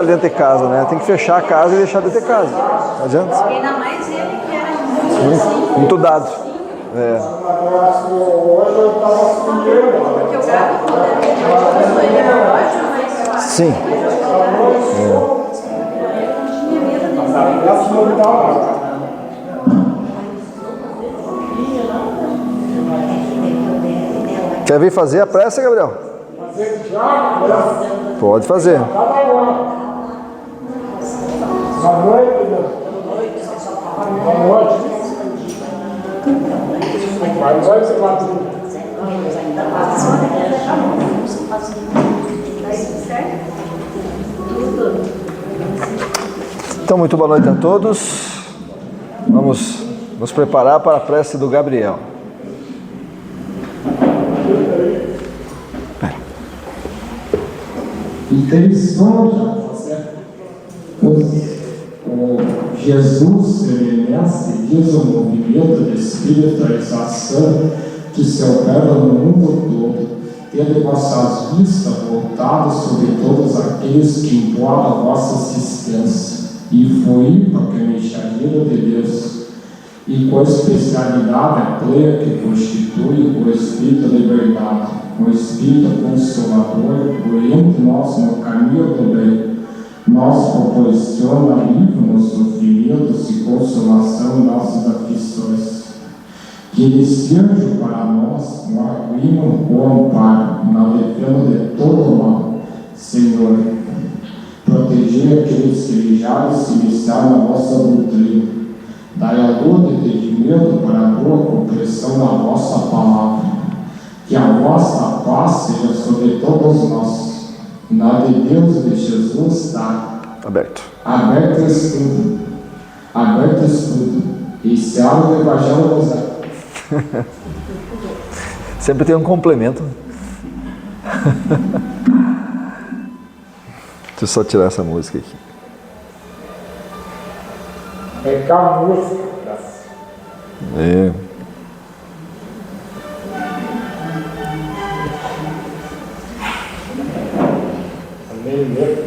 dentro de casa, né? Tem que fechar a casa e deixar dentro de casa. Não adianta. Ainda mais ele que era muito, Muito dado. É. porque o gato, quando ele era ótimo, mas Sim. Quer vir fazer a prece, Gabriel? Pode fazer. Boa noite. Então, muito boa noite a todos. Vamos nos preparar para a prece do Gabriel. Interessante, Jesus diz o movimento de espiritualização que se opera no mundo todo, tendo vossas vistas voltadas sobre todos aqueles que impõem a vossa assistência, e foi porque me mensageiro de Deus, e com a especialidade plena que constitui o Espírito de verdade, o Espírito Consolador, oriente nós no caminho do bem, nos proporciona alívio nos sofrimentos e consolação em nossas aflições. Que descanso para nós o arrimo ou amparo, na defesa de todo mal, Senhor. Proteger aqueles que já se iniciaram na vossa doutrina. Dai a luz de entendimento para a boa compreensão da vossa palavra. Que a vossa paz seja sobre todos nós. Na de Deus e de Jesus está Aberto. Aberto estudo. Aberto estudo. E se abre o Evangelho nos dá. Sempre tem um complemento. Deixa eu só tirar essa música aqui. É com a música. É. Amém.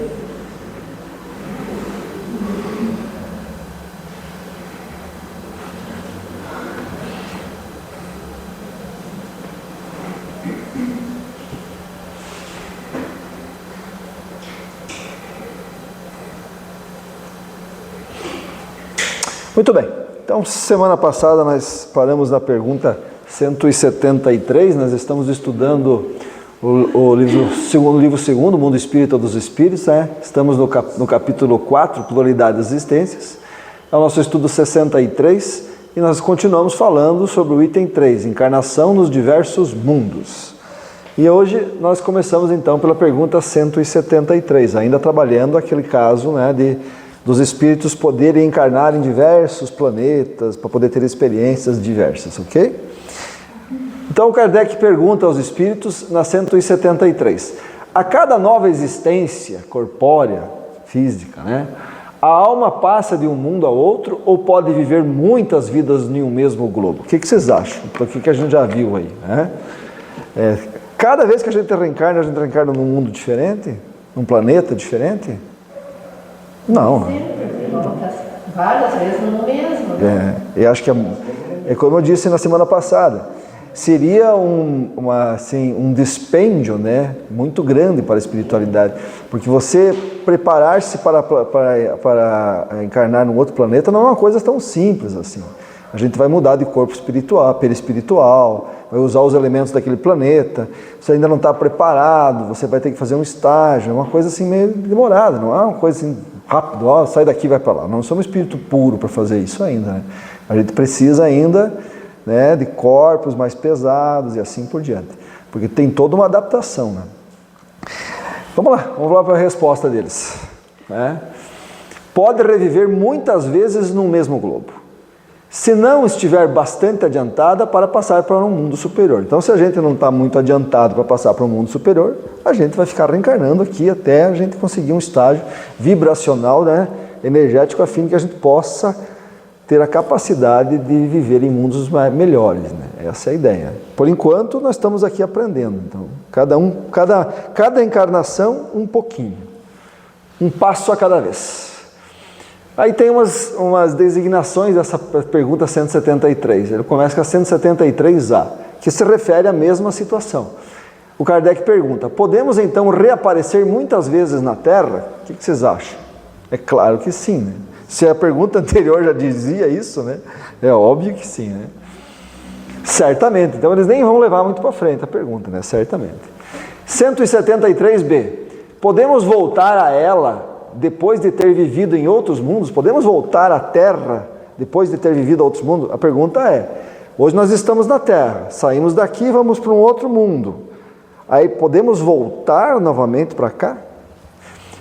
Muito bem. Então, semana passada nós paramos na pergunta 173. Nós estamos estudando o livro segundo, Mundo Espírita dos Espíritos, né? Estamos no capítulo 4, Pluralidade das Existências. É o nosso estudo 63 e nós continuamos falando sobre o item 3, Encarnação nos diversos mundos. E hoje nós começamos então pela pergunta 173, ainda trabalhando aquele caso, né, dos espíritos poderem encarnar em diversos planetas para poder ter experiências diversas, ok? Então Kardec pergunta aos espíritos na 173: a cada nova existência corpórea, física, né, a alma passa de um mundo a outro ou pode viver muitas vidas em um mesmo globo? O que vocês acham? O que a gente já viu aí, né? Cada vez que a gente reencarna num mundo diferente? Num planeta diferente? Não. várias vezes no mesmo. Né? Eu acho que é como eu disse na semana passada, seria um dispêndio, né, muito grande para a espiritualidade, porque você preparar-se para encarnar num outro planeta não é uma coisa tão simples assim. A gente vai mudar de corpo espiritual, perispiritual, vai usar os elementos daquele planeta, você ainda não está preparado, você vai ter que fazer um estágio, é uma coisa assim meio demorada, não é uma coisa assim rápido, ó, sai daqui e vai para lá. Não somos espírito puro para fazer isso ainda, né? A gente precisa ainda, né, de corpos mais pesados e assim por diante, porque tem toda uma adaptação, né? Vamos lá para a resposta deles, né? Pode reviver muitas vezes no mesmo globo, se não estiver bastante adiantada para passar para um mundo superior. Então, se a gente não está muito adiantado para passar para um mundo superior, a gente vai ficar reencarnando aqui até a gente conseguir um estágio vibracional, né, energético, a fim de que a gente possa ter a capacidade de viver em mundos melhores, né? Essa é a ideia. Por enquanto, nós estamos aqui aprendendo. Então, cada encarnação, um pouquinho. Um passo a cada vez. Aí tem umas designações dessa pergunta 173. Ele começa com a 173A, que se refere à mesma situação. O Kardec pergunta: podemos então reaparecer muitas vezes na Terra? O que vocês acham? É claro que sim, né? Se a pergunta anterior já dizia isso, né? É óbvio que sim, né? Certamente. Então eles nem vão levar muito para frente a pergunta, né? Certamente. 173B. Podemos voltar a ela depois de ter vivido em outros mundos? Podemos voltar à Terra depois de ter vivido em outros mundos? A pergunta é: hoje nós estamos na Terra, saímos daqui e vamos para um outro mundo. Aí podemos voltar novamente para cá?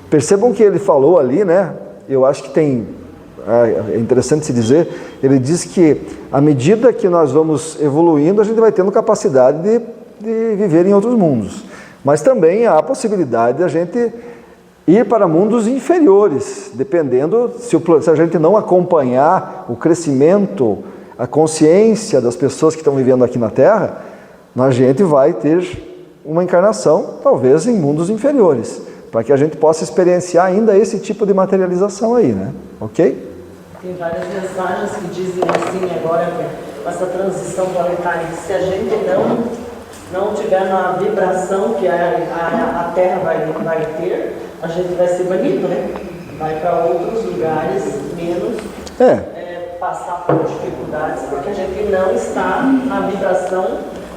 Percebam que ele falou ali, né? Eu acho que é interessante se dizer, ele diz que à medida que nós vamos evoluindo, a gente vai tendo capacidade de viver em outros mundos. Mas também há a possibilidade de a gente ir para mundos inferiores, dependendo, se a gente não acompanhar o crescimento, a consciência das pessoas que estão vivendo aqui na Terra, a gente vai ter uma encarnação, talvez em mundos inferiores, para que a gente possa experienciar ainda esse tipo de materialização aí, né? Ok? Tem várias mensagens que dizem assim agora, com essa transição planetária, que se a gente não tiver na vibração que a Terra vai ter, a gente vai ser banido, né? Vai para outros lugares menos, passar por dificuldades, porque a gente não está na vibração,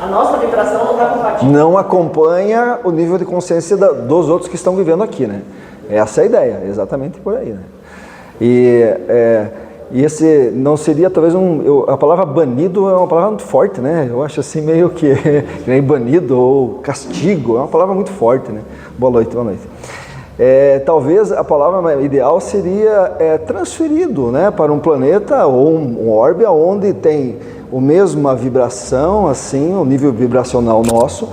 a nossa vibração não está compatível. Não acompanha o nível de consciência dos outros que estão vivendo aqui, né? Essa é a ideia, exatamente por aí, né? E esse não seria talvez a palavra banido é uma palavra muito forte, né? Eu acho assim meio que nem banido ou castigo, é uma palavra muito forte, né? Boa noite, boa noite. Talvez a palavra ideal seria transferido, né, para um planeta ou um orbe onde tem a mesma vibração, assim, o nível vibracional nosso,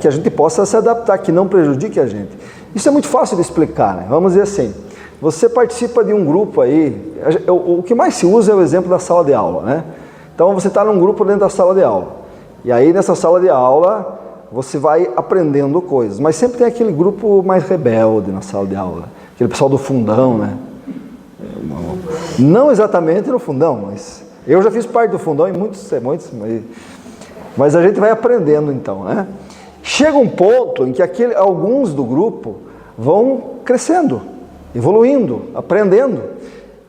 que a gente possa se adaptar, que não prejudique a gente. Isso é muito fácil de explicar, né? Vamos dizer assim, você participa de um grupo aí, o que mais se usa é o exemplo da sala de aula, né? Então você está num grupo dentro da sala de aula, e aí nessa sala de aula você vai aprendendo coisas, mas sempre tem aquele grupo mais rebelde na sala de aula, aquele pessoal do fundão, né? Não exatamente no fundão, mas eu já fiz parte do fundão em muitos, mas a gente vai aprendendo então, né? Chega um ponto em que alguns do grupo vão crescendo, evoluindo, aprendendo,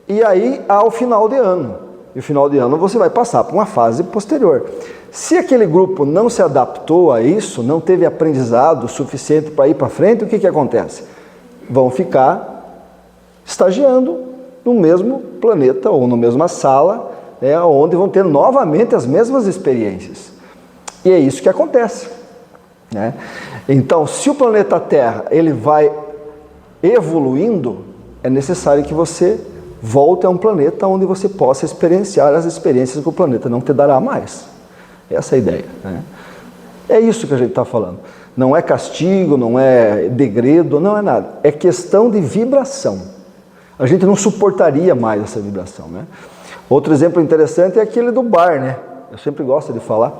e aí há o final de ano, e o final de ano você vai passar por uma fase posterior. Se aquele grupo não se adaptou a isso, não teve aprendizado suficiente para ir para frente, o que acontece? Vão ficar estagiando no mesmo planeta ou na mesma sala, onde vão ter novamente as mesmas experiências. E é isso que acontece, né? Então, se o planeta Terra ele vai evoluindo, é necessário que você volte a um planeta onde você possa experienciar as experiências que o planeta não te dará mais. Essa é a ideia, né? É isso que a gente está falando. Não é castigo, não é degredo, não é nada. É questão de vibração. A gente não suportaria mais essa vibração, né? Outro exemplo interessante é aquele do bar, né? Eu sempre gosto de falar.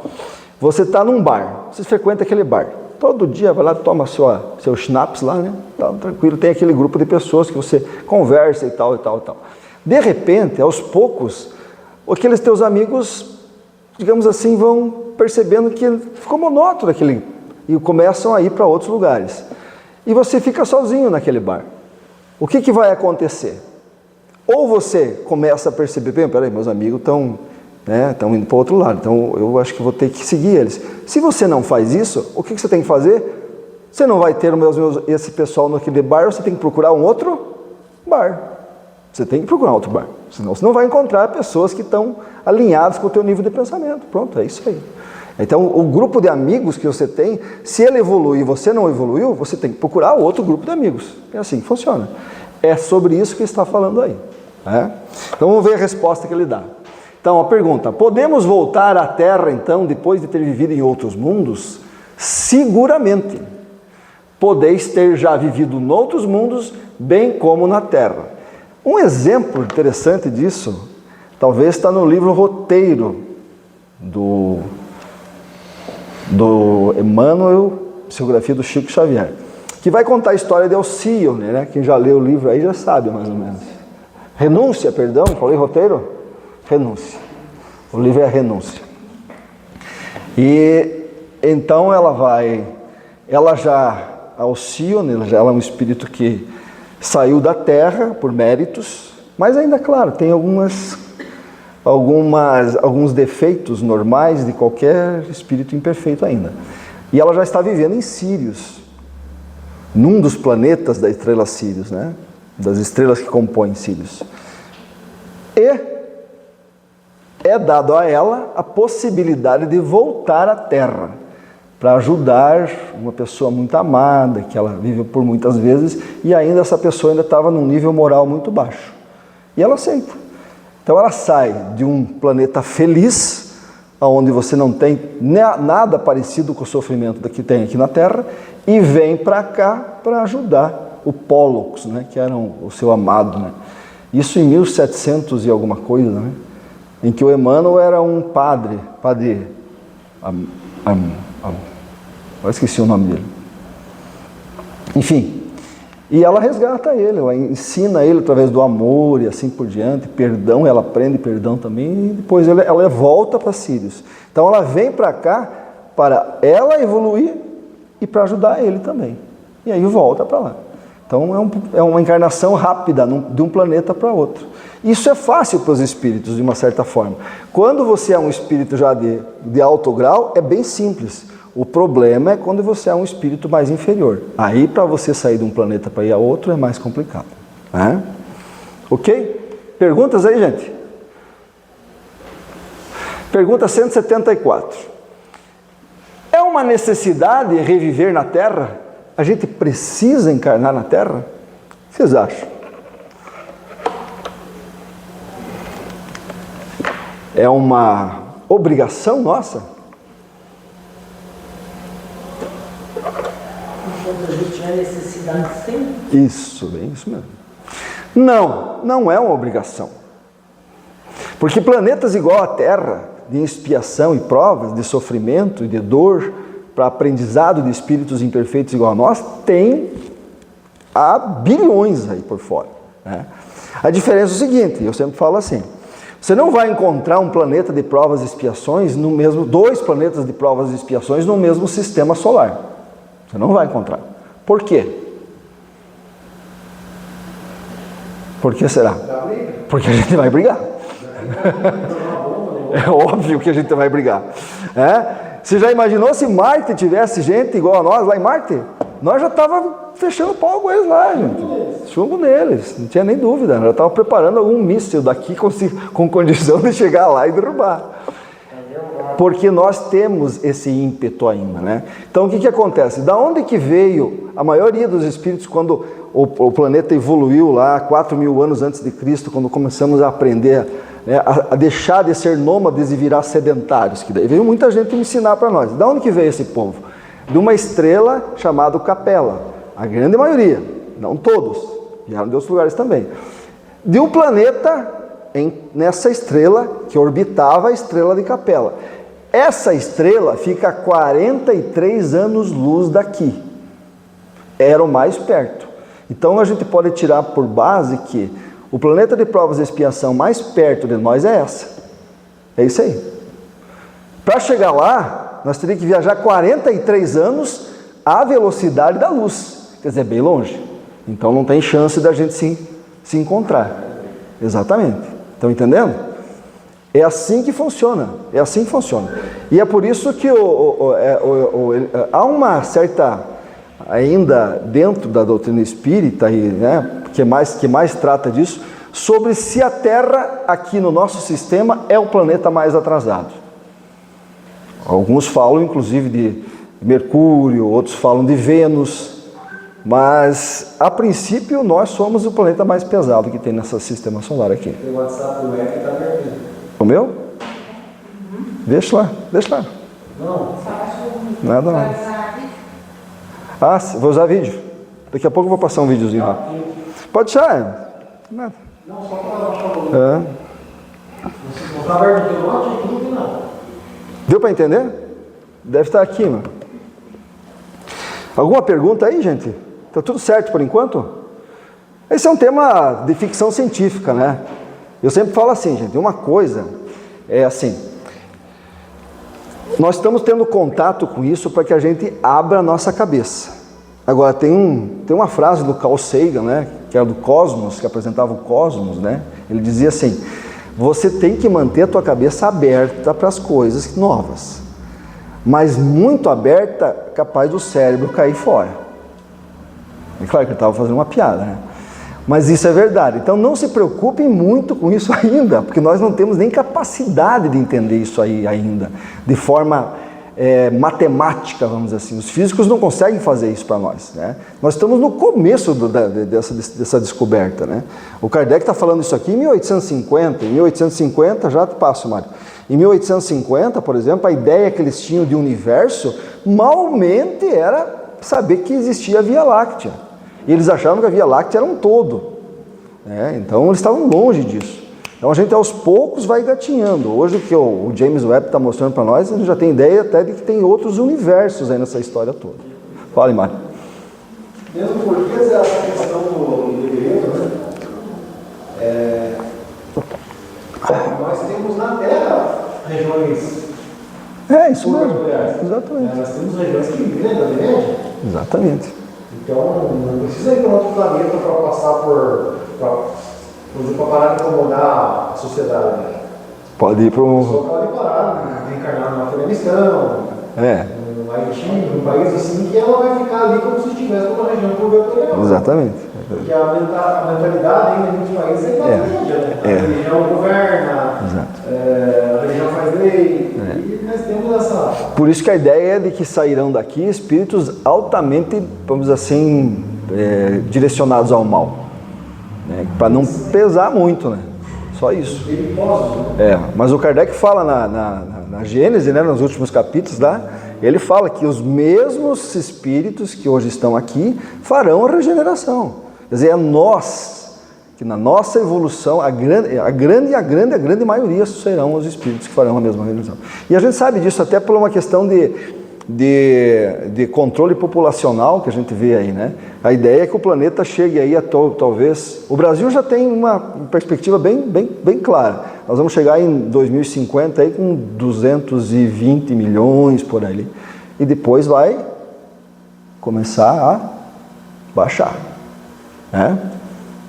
Você está num bar, você frequenta aquele bar. Todo dia vai lá, toma seu schnapps lá, né? Tá, tranquilo, tem aquele grupo de pessoas que você conversa e tal, e tal, e tal. De repente, aos poucos, aqueles teus amigos, digamos assim, vão percebendo que ficou monótono aquele, e começam a ir para outros lugares. E você fica sozinho naquele bar. O que vai acontecer? Ou você começa a perceber, bem, peraí, meus amigos estão indo para o outro lado, então eu acho que vou ter que seguir eles. Se você não faz isso, o que você tem que fazer? Você não vai ter esse pessoal naquele bar, você tem que procurar um outro bar. Você tem que procurar outro bar, senão você não vai encontrar pessoas que estão alinhadas com o teu nível de pensamento. Pronto, é isso aí. Então, o grupo de amigos que você tem, se ele evolui e você não evoluiu, você tem que procurar outro grupo de amigos. É assim que funciona. É sobre isso que ele está falando aí, né? Então, vamos ver a resposta que ele dá. Então, a pergunta: podemos voltar à Terra, então, depois de ter vivido em outros mundos? Seguramente. Podeis ter já vivido em outros mundos, bem como na Terra. Um exemplo interessante disso, talvez está no livro Roteiro, do Emmanuel, psicografia do Chico Xavier. que vai contar a história de Alcíone, né? Quem já leu o livro aí já sabe mais ou menos. Renúncia, perdão, falei roteiro? Renúncia. O livro é a Renúncia. E então Alcíone, ela é um espírito que saiu da terra por méritos, mas ainda, claro, tem alguns defeitos normais de qualquer espírito imperfeito ainda. E ela já está vivendo em Sírios, num dos planetas da estrela Sírios, né? Das estrelas que compõem Sírios. E é dado a ela a possibilidade de voltar à Terra para ajudar uma pessoa muito amada, que ela viveu por muitas vezes, e ainda essa pessoa ainda estava num nível moral muito baixo. E ela aceita. Então ela sai de um planeta feliz, onde você não tem nada parecido com o sofrimento que tem aqui na Terra, e vem para cá para ajudar o Pólux, né, que era o seu amado, né? Isso em 1700 e alguma coisa, né? Em que o Emmanuel era um padre, eu esqueci o nome dele. Enfim, e ela resgata ele, ela ensina ele através do amor e assim por diante, perdão, ela aprende perdão também, e depois ela volta para Sírios. Então ela vem para cá para ela evoluir e para ajudar ele também. E aí volta para lá. Então é uma encarnação rápida de um planeta para outro. Isso é fácil para os espíritos, de uma certa forma. Quando você é um espírito já de alto grau, é bem simples. O problema é quando você é um espírito mais inferior. Aí, para você sair de um planeta para ir a outro, é mais complicado. Né? Ok? Perguntas aí, gente? Pergunta 174. É uma necessidade reviver na Terra? A gente precisa encarnar na Terra? O que vocês acham? É uma obrigação nossa? Quando a gente tiver necessidade, sim. Isso, bem isso mesmo. Não é uma obrigação. Porque planetas igual à Terra, de expiação e provas, de sofrimento e de dor, para aprendizado de espíritos imperfeitos igual a nós, tem há bilhões aí por fora. Né? A diferença é o seguinte, eu sempre falo assim, você não vai encontrar um planeta de provas e expiações, dois planetas de provas e expiações no mesmo sistema solar. Você não vai encontrar. Por quê? Por que será? Porque a gente vai brigar. É óbvio que a gente vai brigar. Você já imaginou se Marte tivesse gente igual a nós lá em Marte? Nós já estávamos fechando o pau com eles lá, gente. Chumbo neles, não tinha nem dúvida. Nós já estávamos preparando algum míssil daqui com condição de chegar lá e derrubar. Porque nós temos esse ímpeto ainda, né? Então o que acontece? Da onde que veio a maioria dos espíritos quando o planeta evoluiu lá 4.000 anos antes de Cristo, quando começamos a aprender, né, a deixar de ser nômades e virar sedentários, que daí veio muita gente me ensinar para nós. Da onde que veio esse povo? De uma estrela chamada Capela, a grande maioria, não todos, vieram de outros lugares também. De um planeta nessa estrela que orbitava a estrela de Capela. Essa estrela fica a 43 anos-luz daqui. Era o mais perto. Então a gente pode tirar por base que o planeta de provas e expiação mais perto de nós é essa. É isso aí. Para chegar lá, nós teríamos que viajar 43 anos à velocidade da luz. Quer dizer, bem longe. Então não tem chance da gente se encontrar. Exatamente. Estão entendendo? É assim que funciona. É assim que funciona. E é por isso que há uma certa, ainda dentro da doutrina espírita, né, que mais trata disso, sobre se a Terra, aqui no nosso sistema, é o planeta mais atrasado. Alguns falam, inclusive, de Mercúrio, outros falam de Vênus, mas, a princípio, nós somos o planeta mais pesado que tem nesse sistema solar aqui. O WhatsApp do Eric está vermelho. O meu? Deixa lá. Não. Nada não. Ah, vou usar vídeo. Daqui a pouco eu vou passar um videozinho lá. Pode deixar. Nada. Não, só para baixar o volume. Não está vermelho, não, não. Deu para entender? Deve estar aqui, mano. Alguma pergunta aí, gente? Tá tudo certo por enquanto? Esse é um tema de ficção científica, né? Eu sempre falo assim, gente, uma coisa é assim, nós estamos tendo contato com isso para que a gente abra a nossa cabeça. Agora, tem uma frase do Carl Sagan, né, que era do Cosmos, que apresentava o Cosmos, né? Ele dizia assim, você tem que manter a tua cabeça aberta para as coisas novas, mas muito aberta, capaz do cérebro cair fora. É claro que ele estava fazendo uma piada, né? Mas isso é verdade. Então não se preocupem muito com isso ainda, porque nós não temos nem capacidade de entender isso aí ainda, de forma matemática, vamos dizer assim. Os físicos não conseguem fazer isso para nós, né? Nós estamos no começo dessa descoberta, né? O Kardec está falando isso aqui em 1850. Em 1850, já te passo, Mário. Em 1850, por exemplo, a ideia que eles tinham de universo, malmente era saber que existia a Via Láctea. E eles achavam que a Via Láctea era um todo, né? Então eles estavam longe disso. Então a gente aos poucos vai gatinhando. Hoje o que o James Webb está mostrando para nós, a gente já tem ideia até de que tem outros universos aí nessa história toda. Fale, Mário. Mesmo porque essa questão do indivíduo, né? Nós temos na Terra regiões. É isso mesmo. Exatamente. Nós temos regiões que vivem da média. Exatamente. Então não precisa ir para outro planeta para passar para parar de incomodar a sociedade. Pode ir para A pessoa pode parar, reencarnar no Afeganistão, no Haiti, num país assim, que ela vai ficar ali como se estivesse numa região por ver. Exatamente. Porque a mentalidade ainda em muitos países é classe média, né? A religião governa, a religião faz lei, e nós temos essa... Por isso que a ideia é de que sairão daqui espíritos altamente, vamos dizer assim, direcionados ao mal, né? Para não pesar muito, né? Só isso. Mas o Kardec fala na Gênese, né, nos últimos capítulos lá, ele fala que os mesmos espíritos que hoje estão aqui farão a regeneração. Quer dizer, é nós, que na nossa evolução, a grande maioria serão os espíritos que farão a mesma regeneração. E a gente sabe disso até por uma questão de controle populacional que a gente vê aí, né? A ideia é que o planeta chegue aí a talvez... O Brasil já tem uma perspectiva bem clara. Nós vamos chegar em 2050 aí com 220 milhões por ali. E depois vai começar a baixar, né?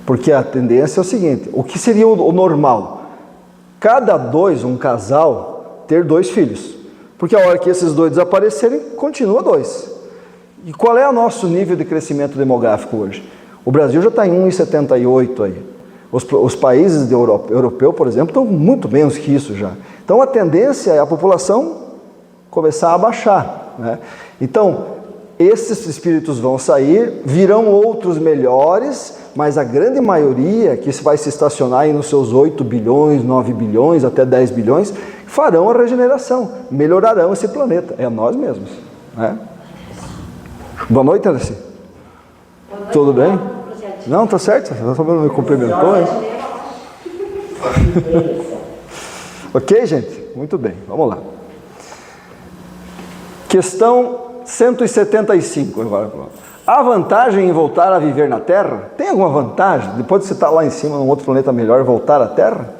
Porque a tendência é o seguinte, o que seria o normal? Um casal, ter 2 filhos. Porque a hora que esses 2 desaparecerem, continua 2. E qual é o nosso nível de crescimento demográfico hoje? O Brasil já está em 1,78 aí. Os países europeu, por exemplo, estão muito menos que isso já. Então a tendência é a população começar a baixar, né? Então, esses espíritos vão sair, virão outros melhores, mas a grande maioria, que vai se estacionar aí nos seus 8 bilhões, 9 bilhões, até 10 bilhões, farão a regeneração, melhorarão esse planeta. É nós mesmos, né? Boa noite, Anderson. Tudo bem? Não, tá certo. Você me cumprimentou, hein? Ok, gente? Muito bem, vamos lá. Questão 175 agora. Há vantagem em voltar a viver na Terra? Tem alguma vantagem? Depois de você estar lá em cima, num outro planeta melhor, voltar à Terra?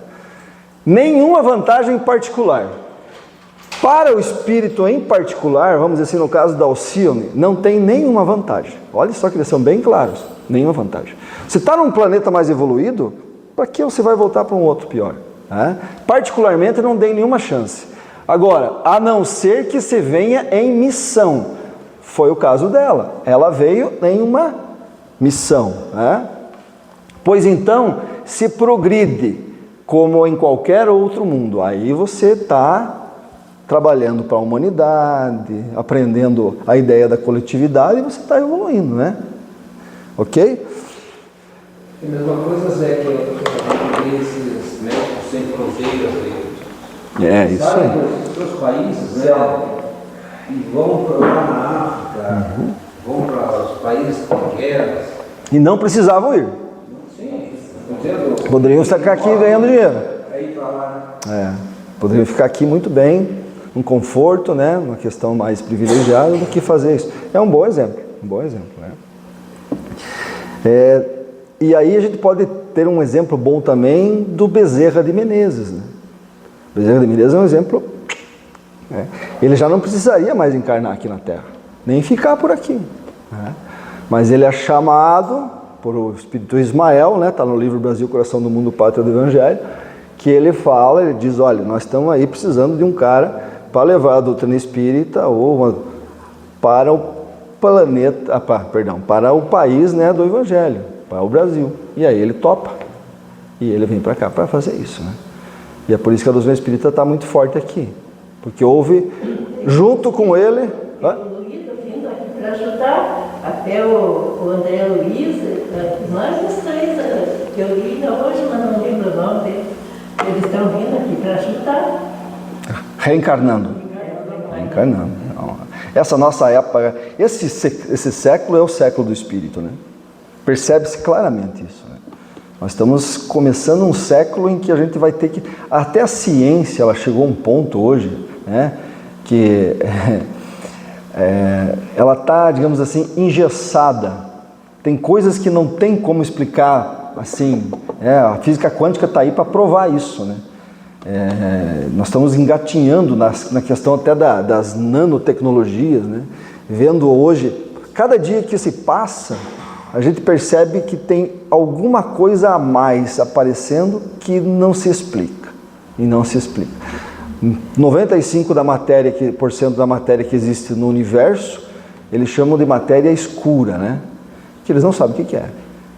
Nenhuma vantagem particular. Para o espírito em particular, vamos dizer assim, no caso da Alcione, não tem nenhuma vantagem. Olha só que eles são bem claros. Nenhuma vantagem. Se está num planeta mais evoluído, para que você vai voltar para um outro pior? Né? Particularmente, não tem nenhuma chance. Agora, a não ser que se venha em missão. Foi o caso dela. Ela veio em uma missão, né? Pois então, se progride como em qualquer outro mundo. Aí você está trabalhando para a humanidade, aprendendo a ideia da coletividade e você está evoluindo, né? Ok? A mesma coisa, Zé, que tem esses médicos sem fronteiras aí. Isso aí. Os seus países, né? E vão para lá na África, vão para os países com guerras. E não precisavam ir. Sim, entendeu? Poderiam ficar aqui ganhando dinheiro. Aí para lá. Poderiam ficar aqui muito bem, um conforto, né? Uma questão mais privilegiada do que fazer isso. É um bom exemplo, né? E aí a gente pode ter um exemplo bom também do Bezerra de Menezes, né? Bezerra de Menezes é um exemplo, né? Ele já não precisaria mais encarnar aqui na Terra, nem ficar por aqui, né? Mas ele é chamado por o Espírito Ismael, né? Está no livro Brasil, Coração do Mundo, Pátria do Evangelho, que ele fala, ele diz, olha, nós estamos aí precisando de um cara para levar a doutrina espírita para o planeta, para o país, né, do Evangelho, para o Brasil. E aí ele topa, e ele vem para cá para fazer isso, né? E é por isso que a doutrina espírita está muito forte aqui, porque houve, junto com ele... Vindo aqui para ajudar, até o André Luiz, nós os três, que eu li ainda hoje, mas não lembro o nome dele, eles estão vindo aqui para ajudar. Reencarnando. Não. Essa nossa época, esse século é o século do Espírito, né? Percebe-se claramente isso, né? Nós estamos começando um século em que a gente vai ter que... Até a ciência, ela chegou a um ponto hoje, né? Que ela está, digamos assim, engessada. Tem coisas que não tem como explicar, assim, a física quântica está aí para provar isso, né? Nós estamos engatinhando na questão até das nanotecnologias, né? Vendo hoje, cada dia que se passa, a gente percebe que tem alguma coisa a mais aparecendo que não se explica, e não se explica. 95% da matéria que existe no universo, eles chamam de matéria escura, né? Que eles não sabem o que é.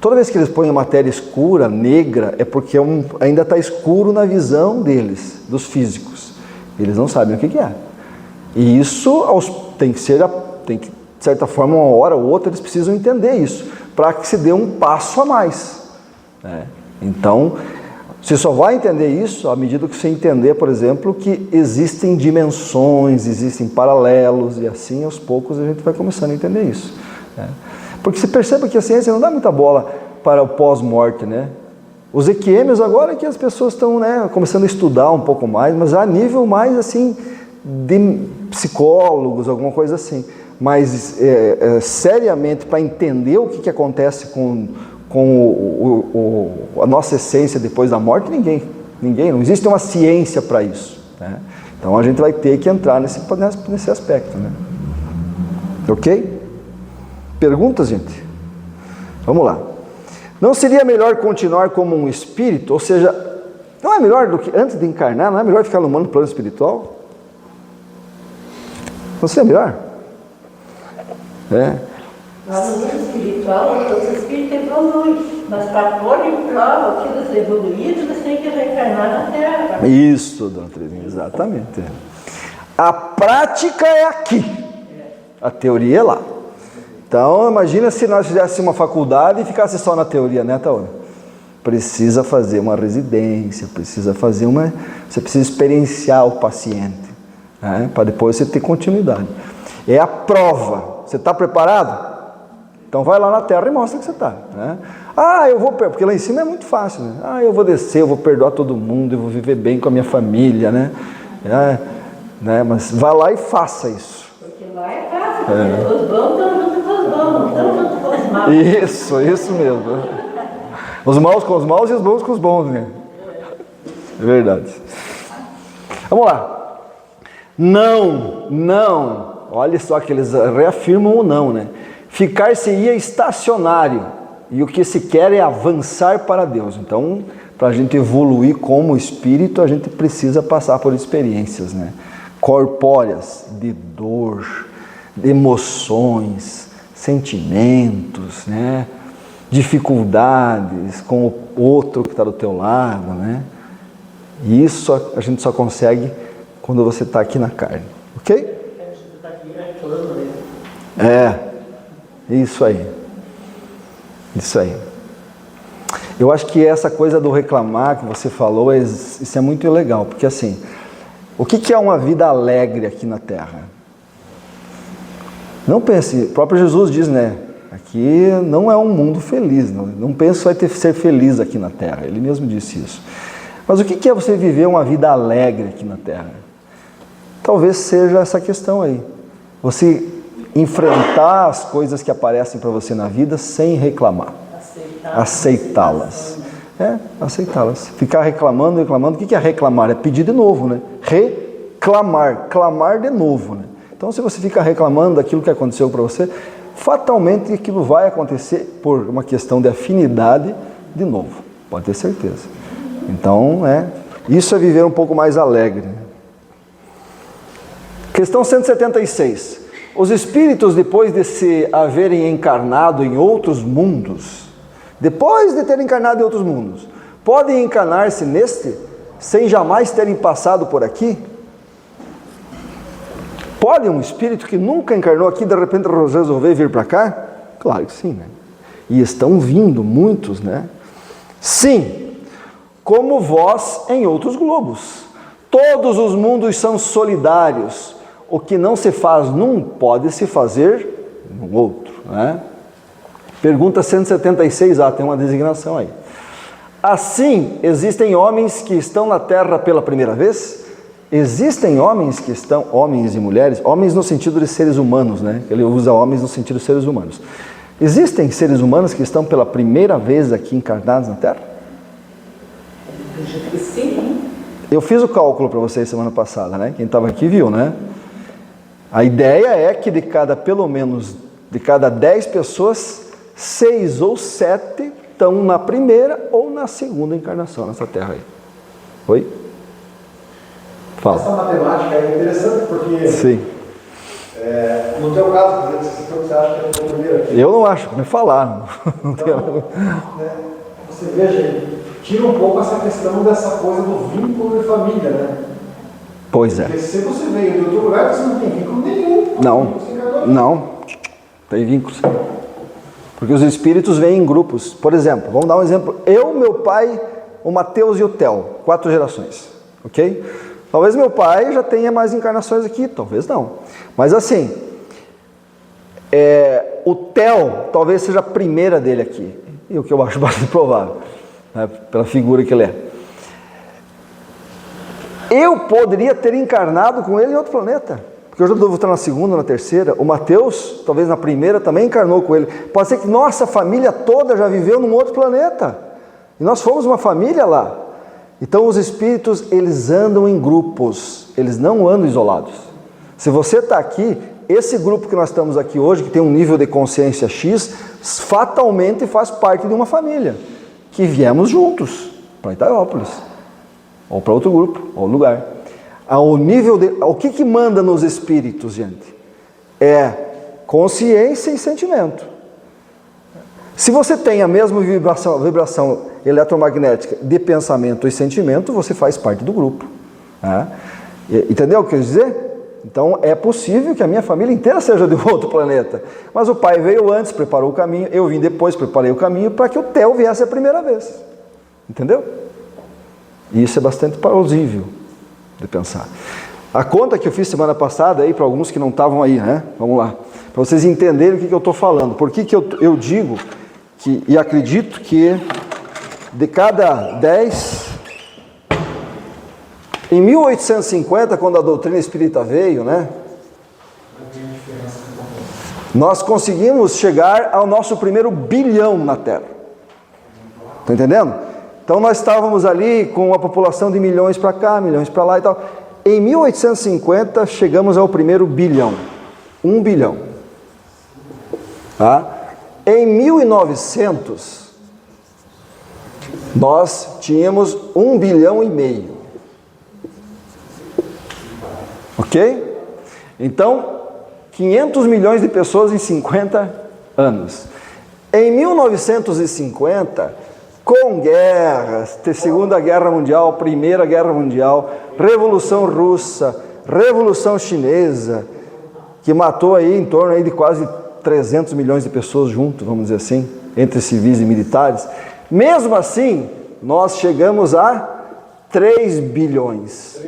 Toda vez que eles põem a matéria escura, negra, é porque ainda está escuro na visão deles, dos físicos. Eles não sabem o que é. E isso tem que, de certa forma, uma hora ou outra, eles precisam entender isso, para que se dê um passo a mais, né? Então, você só vai entender isso à medida que você entender, por exemplo, que existem dimensões, existem paralelos, e assim, aos poucos, a gente vai começando a entender isso, né? Porque você percebe que a ciência não dá muita bola para o pós-morte, né? Os EQMs agora é que as pessoas estão, né, começando a estudar um pouco mais, mas a nível mais assim de psicólogos, alguma coisa assim. Mas seriamente para entender o que acontece com a nossa essência depois da morte, ninguém, não existe uma ciência para isso, né? Então a gente vai ter que entrar nesse aspecto, né? Ok? Perguntas, gente? Vamos lá. Não seria melhor continuar como um espírito? Ou seja, não é melhor do que antes de encarnar, não é melhor ficar no plano espiritual? Não seria melhor? Mas no mundo espiritual, os espíritos evoluem, mas para pôr em prova aqueles evoluídos, eles têm que reencarnar na Terra. Isso, dona Terezinha, exatamente. A prática é aqui, a teoria é lá. Então, imagina se nós fizéssemos uma faculdade e ficasse só na teoria, né, Taona? Precisa fazer uma residência, você precisa experienciar o paciente, né, para depois você ter continuidade. É a prova. Você está preparado? Então vai lá na Terra e mostra que você está, né? Eu vou, porque lá em cima é muito fácil, né? Eu vou descer, eu vou perdoar todo mundo, eu vou viver bem com a minha família, né? Mas vai lá e faça isso. Porque lá é fácil, os bons estão junto com os bons, não estão junto com os maus. Isso mesmo. Os maus com os maus e os bons com os bons, né? É verdade. Vamos lá. Não. Olha só que eles reafirmam o não, né? Ficar-se-ia estacionário, e o que se quer é avançar para Deus. Então, para a gente evoluir como espírito, a gente precisa passar por experiências, né, corpóreas, de dor, de emoções, sentimentos, né, dificuldades com o outro que está do teu lado, né? E isso a gente só consegue quando você está aqui na carne, ok? Isso aí. Eu acho que essa coisa do reclamar que você falou, isso é muito legal, porque assim, o que é uma vida alegre aqui na Terra? Não pense, o próprio Jesus diz, né? Aqui não é um mundo feliz, não pense que vai ser feliz aqui na Terra, ele mesmo disse isso. Mas o que é você viver uma vida alegre aqui na Terra? Talvez seja essa questão aí, você enfrentar as coisas que aparecem para você na vida sem reclamar. aceitá-las. Aceitá-las. Ficar reclamando. O que é reclamar? É pedir de novo, né? Reclamar, clamar de novo, né? Então, se você fica reclamando daquilo que aconteceu para você, fatalmente aquilo vai acontecer por uma questão de afinidade de novo. Pode ter certeza. Então, isso é viver um pouco mais alegre. Questão 176. Os espíritos, depois de se haverem encarnado em outros mundos, depois de terem encarnado em outros mundos, podem encarnar-se neste sem jamais terem passado por aqui? Pode um espírito que nunca encarnou aqui, de repente resolver vir para cá? Claro que sim, né? E estão vindo muitos, né? Sim, como vós em outros globos. Todos os mundos são solidários. O que não se faz num, pode se fazer no outro, né? Pergunta 176A, tem uma designação aí. Assim, existem homens que estão na Terra pela primeira vez? Existem homens que estão, homens e mulheres, homens no sentido de seres humanos, né? Ele usa homens no sentido de seres humanos. Existem seres humanos que estão pela primeira vez aqui encarnados na Terra? Acredito que sim. Eu fiz o cálculo para vocês semana passada, né? Quem estava aqui viu, né? A ideia é que de cada 10 pessoas, 6 ou 7 estão na primeira ou na segunda encarnação nessa Terra aí. Oi? Fala. Essa matemática é interessante porque... Sim. No teu caso, por exemplo, você acha que é o primeiro aqui? Eu não acho, me falaram. Então, você veja, tira um pouco essa questão dessa coisa do vínculo de família, né? Pois é. Porque se você veio de outro lugar, você não tem vínculo nenhum. Não. Tem vínculo. Porque os espíritos vêm em grupos. Por exemplo, vamos dar um exemplo. Eu, meu pai, o Mateus e o Theo. 4 gerações. Ok? Talvez meu pai já tenha mais encarnações aqui, talvez não. Mas assim, o Theo talvez seja a primeira dele aqui. E o que eu acho bastante provável, né, pela figura que ele é. Eu poderia ter encarnado com ele em outro planeta. Porque eu já devo estar na segunda, na terceira. O Mateus, talvez na primeira, também encarnou com ele. Pode ser que nossa família toda já viveu num outro planeta. E nós fomos uma família lá. Então os espíritos, eles andam em grupos. Eles não andam isolados. Se você está aqui, esse grupo que nós estamos aqui hoje, que tem um nível de consciência X, fatalmente faz parte de uma família. Que viemos juntos para Itaiópolis. Ou para outro grupo, ou lugar. O que manda nos espíritos, gente? É consciência e sentimento. Se você tem a mesma vibração eletromagnética de pensamento e sentimento, você faz parte do grupo. Né? Entendeu o que eu quis dizer? Então é possível que a minha família inteira seja de outro planeta. Mas o pai veio antes, preparou o caminho, eu vim depois, preparei o caminho para que o Theo viesse a primeira vez. Entendeu? E isso é bastante plausível de pensar. A conta que eu fiz semana passada aí para alguns que não estavam aí, né? Vamos lá. Para vocês entenderem o que eu estou falando. Por que eu digo que, e acredito que de cada 10, em 1850, quando a doutrina espírita veio, né? Nós conseguimos chegar ao nosso primeiro bilhão na Terra. Está entendendo? Então nós estávamos ali com uma população de milhões para cá, milhões para lá e tal. Em 1850 chegamos ao primeiro bilhão. 1 bilhão. Tá? Em 1900 nós tínhamos 1,5 bilhão. Ok? Então, 500 milhões de pessoas em 50 anos. Em 1950... com guerras, Segunda Guerra Mundial, Primeira Guerra Mundial, Revolução Russa, Revolução Chinesa, que matou aí em torno aí de quase 300 milhões de pessoas juntos, vamos dizer assim, entre civis e militares. Mesmo assim, nós chegamos a 3 bilhões.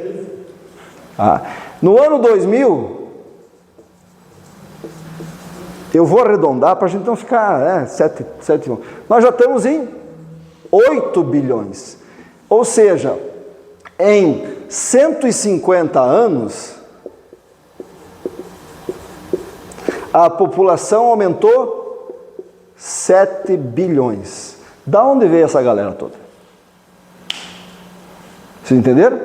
No ano 2000, eu vou arredondar para a gente não ficar 7, nós já estamos em 8 bilhões. Ou seja, em 150 anos, a população aumentou 7 bilhões. Da onde veio essa galera toda? Vocês entenderam?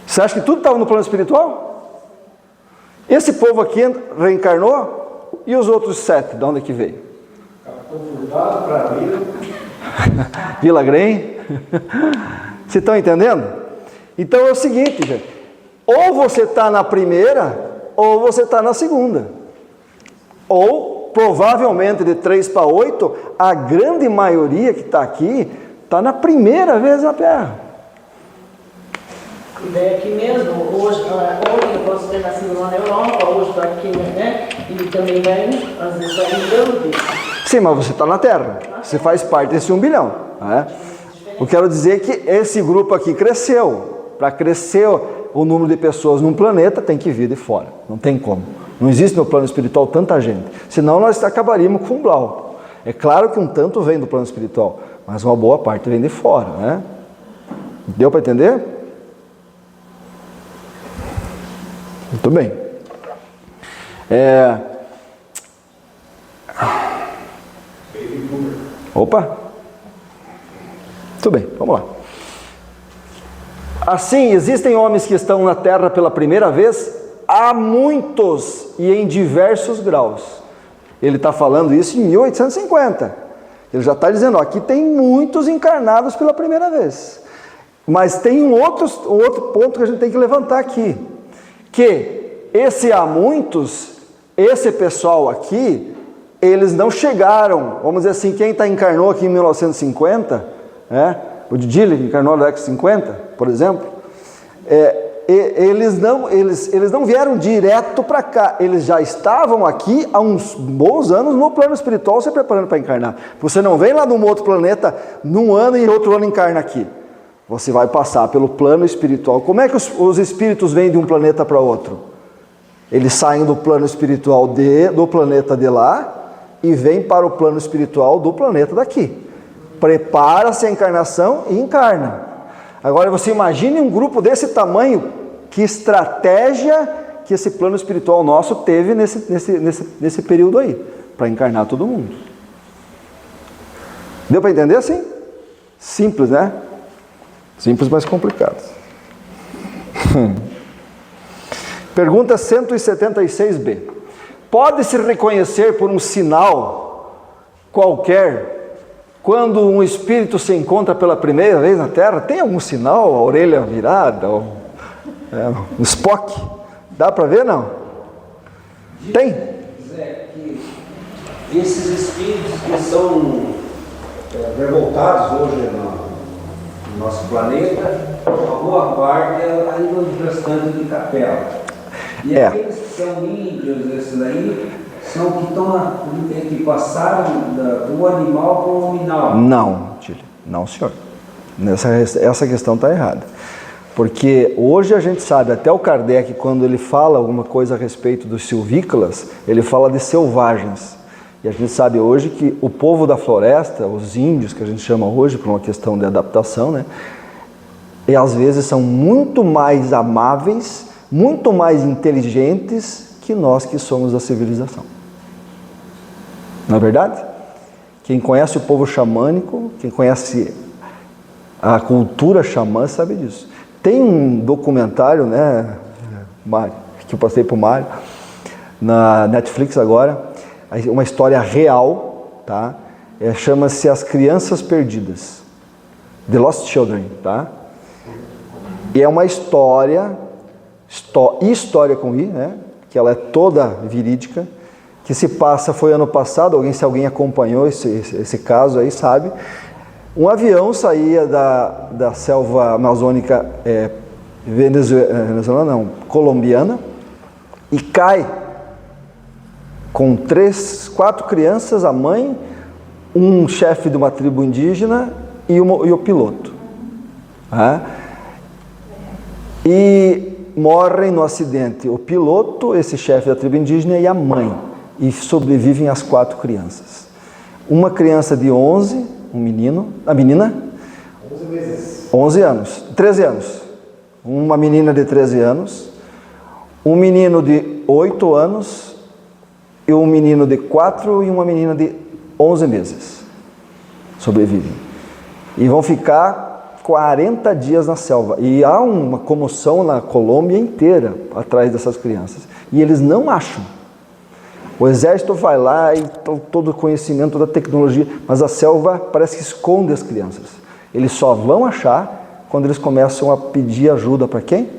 Você acha que tudo estava no plano espiritual? Esse povo aqui reencarnou e os outros 7, de onde que veio? Confortado para Vila. Vila Grem? Vocês estão entendendo? Então é o seguinte, gente. Ou você está na primeira, ou você está na segunda. Ou, provavelmente, de 3 para 8, a grande maioria que está aqui, está na primeira vez na Terra. E daí aqui mesmo, hoje eu posso ter nascido lá na Europa, hoje estou aqui, né? E também vem, às vezes vai mudando disso. Sim, mas você está na Terra. Você faz parte desse 1 bilhão. Né? Eu quero dizer que esse grupo aqui cresceu. Para crescer o número de pessoas num planeta, tem que vir de fora. Não tem como. Não existe no plano espiritual tanta gente. Senão nós acabaríamos com o Blau. É claro que um tanto vem do plano espiritual, mas uma boa parte vem de fora. Né? Deu para entender? Muito bem. Opa! Tudo bem, vamos lá. Assim, existem homens que estão na Terra pela primeira vez, há muitos e em diversos graus. Ele está falando isso em 1850. Ele já está dizendo, ó, aqui tem muitos encarnados pela primeira vez. Mas tem um outro ponto que a gente tem que levantar aqui. Que esse há muitos, esse pessoal aqui, eles não chegaram, vamos dizer assim, quem encarnou aqui em 1950, né? O Didile, que encarnou na década de 50, por exemplo, eles não vieram direto para cá, eles já estavam aqui há uns bons anos no plano espiritual se preparando para encarnar. Você não vem lá de um outro planeta num ano e outro ano encarna aqui. Você vai passar pelo plano espiritual. Como é que os espíritos vêm de um planeta para outro? Eles saem do plano espiritual do planeta de lá e vêm para o plano espiritual do planeta daqui. Prepara-se a encarnação e encarna. Agora você imagine um grupo desse tamanho, que estratégia que esse plano espiritual nosso teve nesse período aí, para encarnar todo mundo. Deu para entender assim? Simples, né? Simples, mas complicado. Pergunta 176b. Pode-se reconhecer por um sinal qualquer quando um espírito se encontra pela primeira vez na Terra? Tem algum sinal? A orelha virada? Um Spock? Dá para ver, não? Tem? Zé, que esses espíritos que são revoltados hoje no nosso planeta, uma boa parte ainda no restante de capela. E aqueles que são índios, esses aí, são que passaram do animal para o nominal. Não, Tílio. Não, senhor. Essa questão está errada. Porque hoje a gente sabe, até o Kardec, quando ele fala alguma coisa a respeito dos silvícolas, ele fala de selvagens. E a gente sabe hoje que o povo da floresta, os índios, que a gente chama hoje por uma questão de adaptação, né? E às vezes são muito mais amáveis, muito mais inteligentes que nós que somos da civilização. Não é verdade? Quem conhece o povo xamânico, quem conhece a cultura xamã sabe disso. Tem um documentário, né, Mário, que eu passei para o Mário, na Netflix agora, uma história real, tá? Chama-se As Crianças Perdidas, The Lost Children, tá? E é uma história com I, né? Que ela é toda verídica, que se passa, foi ano passado, se alguém acompanhou esse caso aí, sabe? Um avião saía da selva amazônica colombiana e cai com 4 crianças, a mãe, um chefe de uma tribo indígena e o piloto. E morrem no acidente o piloto, esse chefe da tribo indígena e a mãe. E sobrevivem as 4 crianças. Uma criança de 11, um menino, a menina? 11 meses. 11 anos, 13 anos. Uma menina de 13 anos, um menino de 8 anos, e um menino de 4 e uma menina de 11 meses. sobrevivem. E vão ficar 40 dias na selva. E há uma comoção na Colômbia inteira atrás dessas crianças. E eles não acham. O exército vai lá e todo o conhecimento, toda a tecnologia, mas a selva parece que esconde as crianças. Eles só vão achar quando eles começam a pedir ajuda para quem?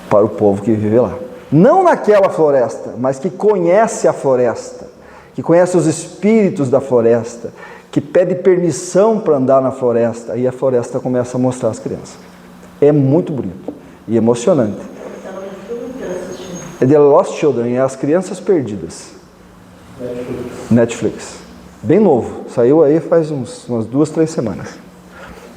Para o povo que vive lá. Não naquela floresta, mas que conhece a floresta, que conhece os espíritos da floresta, que pede permissão para andar na floresta, e a floresta começa a mostrar as crianças. É muito bonito e emocionante. É The Lost Children, é As Crianças Perdidas. Netflix. Bem novo, saiu aí faz umas 2, 3 semanas.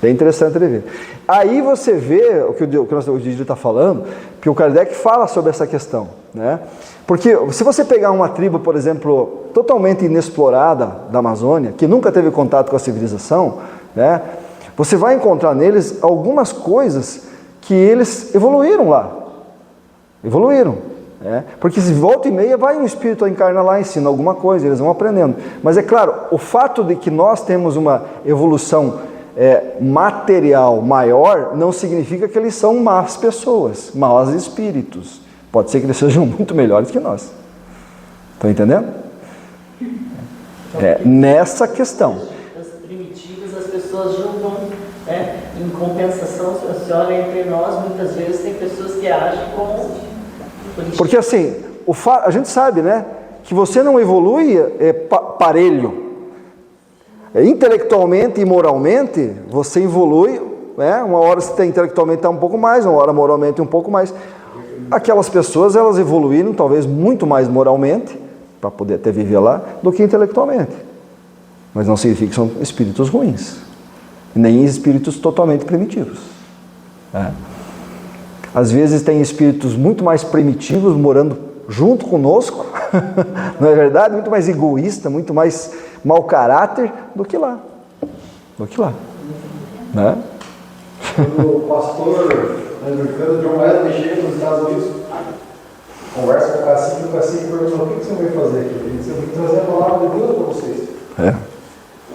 Bem interessante de ver. Aí você vê o que o Didi está falando, que o Kardec fala sobre essa questão, né? Porque se você pegar uma tribo, por exemplo, totalmente inexplorada da Amazônia, que nunca teve contato com a civilização, né? Você vai encontrar neles algumas coisas que eles evoluíram lá. Evoluíram. Porque se volta e meia vai um espírito encarnar lá, ensina alguma coisa, eles vão aprendendo. Mas é claro, o fato de que nós temos uma evolução material maior, não significa que eles são más pessoas, maus espíritos. Pode ser que eles sejam muito melhores que nós. Estão entendendo? Nessa questão. As primitivas, as pessoas julgam, em compensação, se olha entre nós, muitas vezes tem pessoas que agem como... Porque assim, a gente sabe, né, que você não evolui parelho. Intelectualmente e moralmente, você evolui, né? Uma hora você intelectualmente está um pouco mais, uma hora moralmente um pouco mais. Aquelas pessoas, elas evoluíram talvez muito mais moralmente, para poder até viver lá, do que intelectualmente. Mas não significa que são espíritos ruins, nem espíritos totalmente primitivos. Às vezes tem espíritos muito mais primitivos morando junto conosco, não é verdade? Muito mais egoísta, muito mais mau caráter do que lá. Né? O pastor americano John Wesley chega nos Estados Unidos, conversa com o cacique pergunta: o que você veio fazer aqui? Ele disse: eu vim trazer a palavra de Deus para vocês.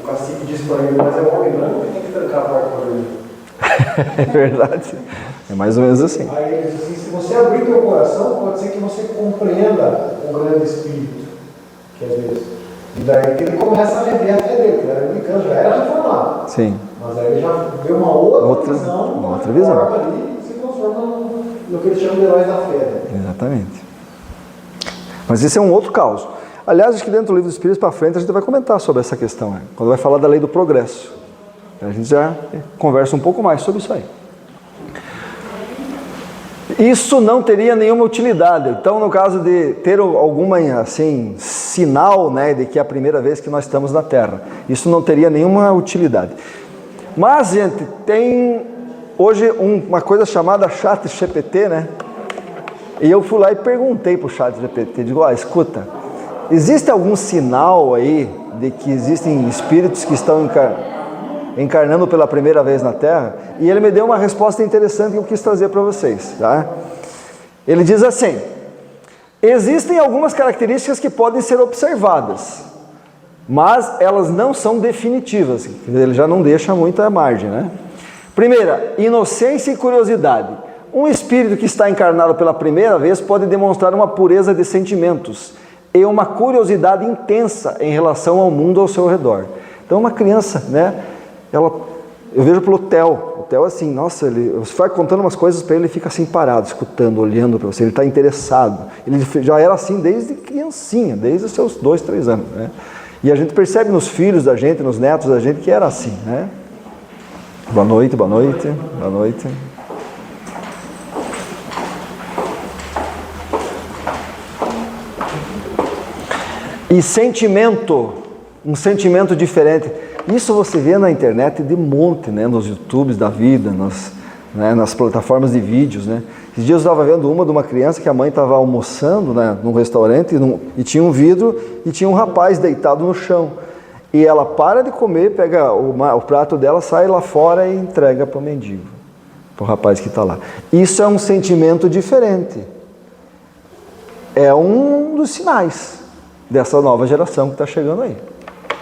O cacique disse para ele: mas é um homem branco que tem que trancar a porta para ele. É verdade. É mais ou menos assim. Aí ele diz assim: se você abrir teu coração, pode ser que você compreenda o grande espírito, que às vezes. E daí que ele começa a rever a fé dele, porque ele era americano, já era reformado. Sim. Mas aí ele já deu uma outra visão, uma outra visão. Ali e se transforma no que eles chamam de heróis da fé. Né? Exatamente. Mas esse é um outro caos. Aliás, acho que dentro do livro dos Espíritos para frente a gente vai comentar sobre essa questão, quando vai falar da lei do progresso. A gente já conversa um pouco mais sobre isso aí. Isso não teria nenhuma utilidade. Então, no caso de ter alguma assim, sinal, né, de que é a primeira vez que nós estamos na Terra, isso não teria nenhuma utilidade. Mas, gente, tem hoje uma coisa chamada ChatGPT, né? E eu fui lá e perguntei para o ChatGPT, digo: escuta, existe algum sinal aí de que existem espíritos que estão encarnando pela primeira vez na Terra? E ele me deu uma resposta interessante que eu quis trazer para vocês, tá? Ele diz assim: existem algumas características que podem ser observadas, mas elas não são definitivas. Ele já não deixa muita margem, né? Primeira, inocência e curiosidade. Um espírito que está encarnado pela primeira vez pode demonstrar uma pureza de sentimentos e uma curiosidade intensa em relação ao mundo ao seu redor. Então, uma criança, né? Eu vejo pelo Theo. O Theo, assim, nossa, você vai contando umas coisas para ele, ele fica assim parado, escutando, olhando para você, ele está interessado. Ele já era assim desde criancinha, desde os seus 2, 3 anos, né? E a gente percebe nos filhos da gente, nos netos da gente, que era assim, né? Boa noite, boa noite, boa noite. E sentimento, um sentimento diferente. Isso você vê na internet de monte, né? Nos YouTubes da vida, nas plataformas de vídeos, né? Esses dias eu estava vendo uma de uma criança que a mãe estava almoçando, né, num restaurante e tinha um vidro e tinha um rapaz deitado no chão. E ela para de comer, pega o prato dela, sai lá fora e entrega para o mendigo, para o rapaz que está lá. Isso é um sentimento diferente. É um dos sinais dessa nova geração que está chegando aí.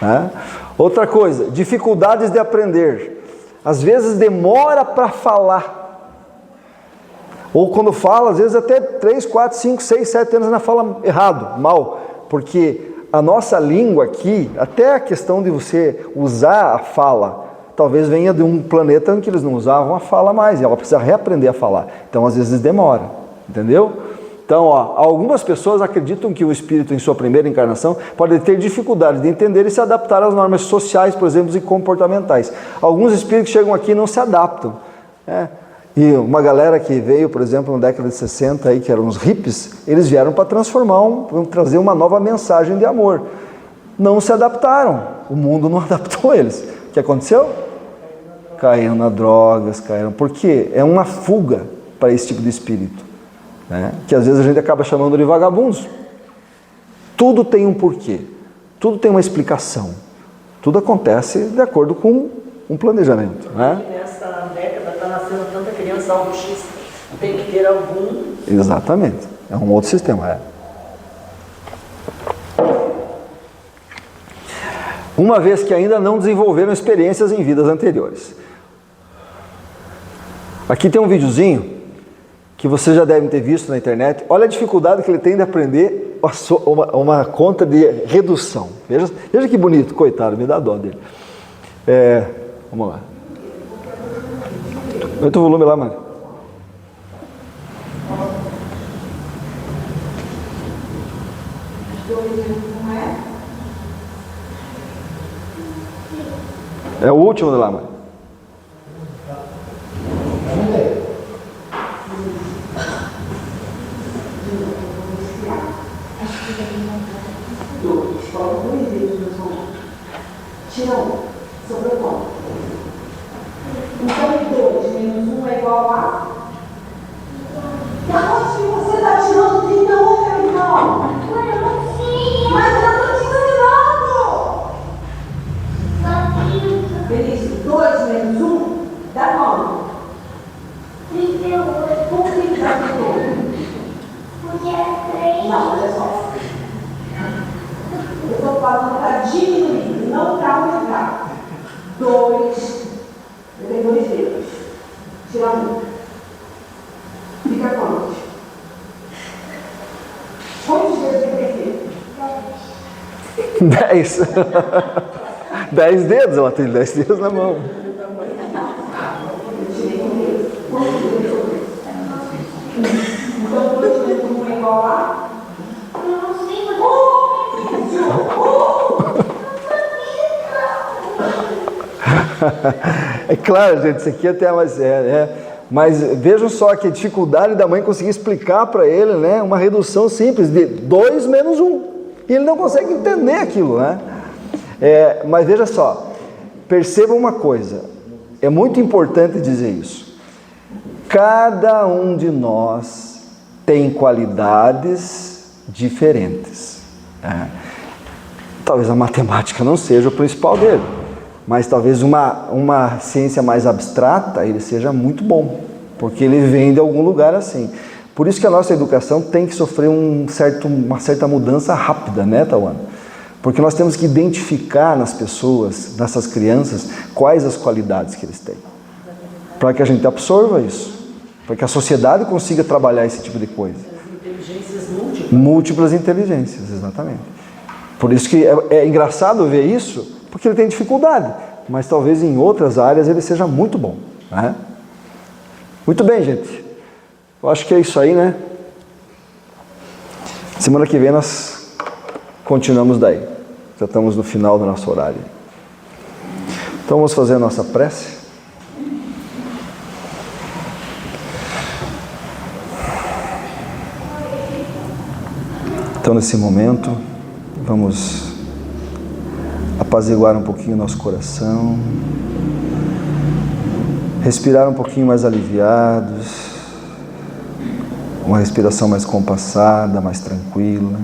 Né? Outra coisa, dificuldades de aprender. Às vezes demora para falar. Ou quando fala, às vezes até 3, 4, 5, 6, 7 anos ainda fala errado, mal. Porque a nossa língua aqui, até a questão de você usar a fala, talvez venha de um planeta em que eles não usavam a fala mais, e ela precisa reaprender a falar. Então, às vezes demora, entendeu? Então, algumas pessoas acreditam que o espírito em sua primeira encarnação pode ter dificuldade de entender e se adaptar às normas sociais, por exemplo, e comportamentais. Alguns espíritos chegam aqui e não se adaptam. E uma galera que veio, por exemplo, na década de 60, aí, que eram os hippies, eles vieram para trazer uma nova mensagem de amor. Não se adaptaram, o mundo não adaptou eles. O que aconteceu? Caíram nas drogas, Por quê? É uma fuga para esse tipo de espírito, né? Que às vezes a gente acaba chamando de vagabundos. Tudo tem um porquê, tudo tem uma explicação, tudo acontece de acordo com um planejamento, né? Nessa década está nascendo tanta criança autista, tem que ter algum... Exatamente, é um outro sistema. Uma vez que ainda não desenvolveram experiências em vidas anteriores. Aqui tem um videozinho que vocês já devem ter visto na internet. Olha a dificuldade que ele tem de aprender uma conta de redução. Veja que bonito, coitado, me dá dó dele. Vamos lá. Aumenta o volume lá, Mário. É o último lá, Mário. Tira 1, sobrou quanto? Então 2 menos 1 é igual a... Carlos, você está tirando 38, então. Mas eu não sei. Mas eu estou te ensinando. Beleza, 2 menos 1 dá quanto? 38. Por que dá 38? Porque é 3. Não, olha só. Eu estou falando para diminuir, não para aumentar. 2, eu tenho 2 dedos. Tira 1. Fica quantos? Quantos dedos eu prefiro? 10. 10 dedos, ela tem 10 dedos na mão. Eu tirei 1 dedo. Quantos dedos eu prefiro? Então 2 menos 1 é igual a... Eu não sei, mas... É claro, gente, isso aqui até mais mas vejam só que a dificuldade da mãe conseguir explicar para ele, né, uma redução simples de 2 menos 1. E ele não consegue entender aquilo, né? Mas veja só, perceba uma coisa, é muito importante dizer isso. Cada um de nós tem qualidades diferentes, né? Talvez a matemática não seja o principal dele, mas talvez uma ciência mais abstrata ele seja muito bom, porque ele vem de algum lugar assim. Por isso que a nossa educação tem que sofrer uma certa mudança rápida, né, Tauana? Porque nós temos que identificar nas pessoas, nessas crianças, quais as qualidades que eles têm, para que a gente absorva isso, para que a sociedade consiga trabalhar esse tipo de coisa. As inteligências múltiplas. Múltiplas inteligências, exatamente. Por isso que é engraçado ver isso, porque ele tem dificuldade, mas talvez em outras áreas ele seja muito bom, né? Muito bem, gente. Eu acho que é isso aí, né? Semana que vem nós continuamos daí. Já estamos no final do nosso horário. Então vamos fazer a nossa prece. Então nesse momento, vamos apaziguar um pouquinho o nosso coração, respirar um pouquinho mais aliviados, uma respiração mais compassada, mais tranquila,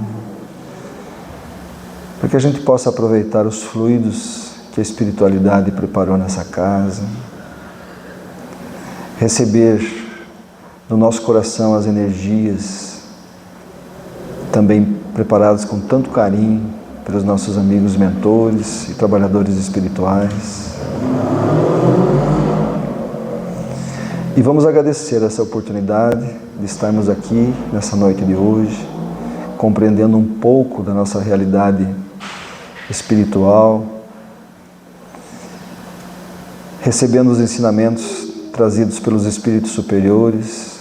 para que a gente possa aproveitar os fluidos que a espiritualidade preparou nessa casa, receber no nosso coração as energias também preparadas com tanto carinho pelos nossos amigos mentores e trabalhadores espirituais. E vamos agradecer essa oportunidade de estarmos aqui nessa noite de hoje, compreendendo um pouco da nossa realidade espiritual, recebendo os ensinamentos trazidos pelos espíritos superiores,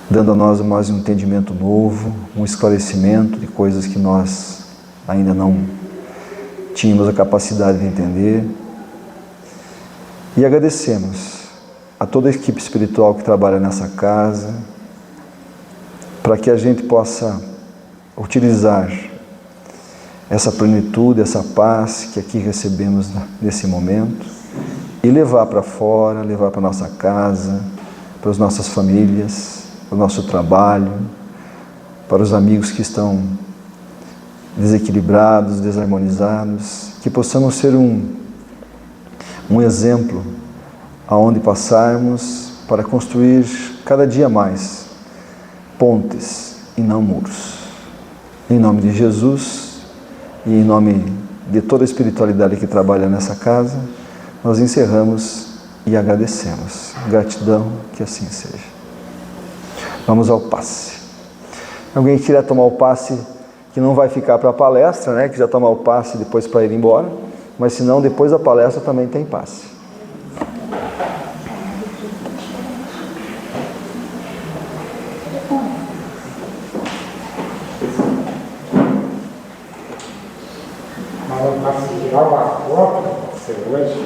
dando a nós mais um entendimento novo, um esclarecimento de coisas que nós ainda não tínhamos a capacidade de entender. E agradecemos a toda a equipe espiritual que trabalha nessa casa, para que a gente possa utilizar essa plenitude, essa paz que aqui recebemos nesse momento e levar para fora, levar para nossa casa, para as nossas famílias, para o nosso trabalho, para os amigos que estão desequilibrados, desarmonizados, que possamos ser um exemplo aonde passarmos para construir cada dia mais pontes e não muros. Em nome de Jesus e em nome de toda a espiritualidade que trabalha nessa casa, nós encerramos e agradecemos. Gratidão, que assim seja. Vamos ao passe. Alguém que queira tomar o passe, que não vai ficar para a palestra, né? Que já tomar o passe depois para ir embora, mas se não, depois da palestra também tem passe. Mas eu posso tirar uma foto, você hoje?